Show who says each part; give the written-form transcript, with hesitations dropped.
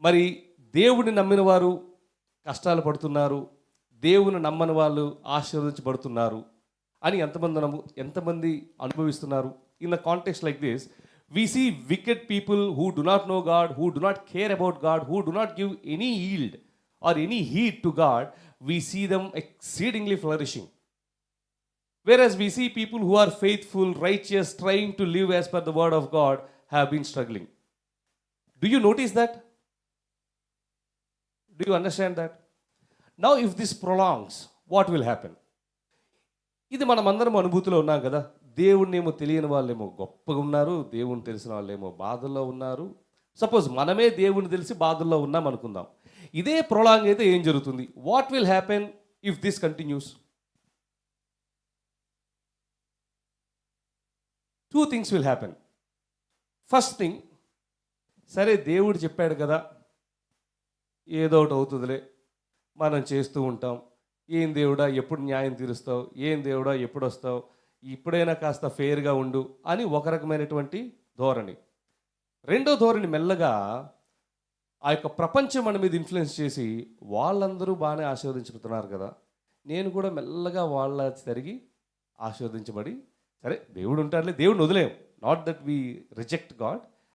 Speaker 1: మరి దేవుని నమ్మిన వారు కష్టాలు పడుతున్నారు, దేవుని నమ్మని వాళ్ళు ఆశీర్వదించబడుతున్నారు అని ఎంతమంది అనుభవిస్తున్నారు? In the context like this, we see wicked people who do not know God, who do not care about God, who do not give any yield or any heed to God. We see them exceedingly flourishing. Whereas we see people who are faithful, righteous, trying to live as per the word of God have been struggling. Do you notice that? Do you understand that? Now if this prolongs, what will happen? ఇది మనమందరం అనుభూతిలో ఉన్నాం కదా. దేవుణ్ణేమో తెలియని వాళ్ళేమో గొప్పగా ఉన్నారు, దేవుని తెలిసిన వాళ్ళేమో బాధల్లో ఉన్నారు. సపోజ్ మనమే దేవుని తెలిసి బాధల్లో ఉన్నాం అనుకుందాం. ఇదే ప్రొలాంగ్ అయితే ఏం జరుగుతుంది? What will happen if this continuous? Two things will happen. First thing, సరే దేవుడు చెప్పాడు కదా, ఏదో ఒకటి అవుతుందిలే, మనం చేస్తూ ఉంటాం. ఏం దేవుడా ఎప్పుడు న్యాయం తీరుస్తావు, ఏం దేవుడా ఎప్పుడు వస్తావు, ఇప్పుడైనా కాస్త ఫెయిర్గా ఉండు అని ఒక రకమైనటువంటి ధోరణి. రెండో ధోరణి, మెల్లగా ఆ యొక్క ప్రపంచం మన మీద ఇన్ఫ్లుయెన్స్ చేసి వాళ్ళందరూ బాగానే ఆశీర్వదించుతున్నారు కదా, నేను కూడా మెల్లగా వాళ్ళ తిరిగి ఆశీర్వదించబడి, సరే దేవుడు ఉంటాడులే, దేవుడిని వదిలేం, not that we reject God,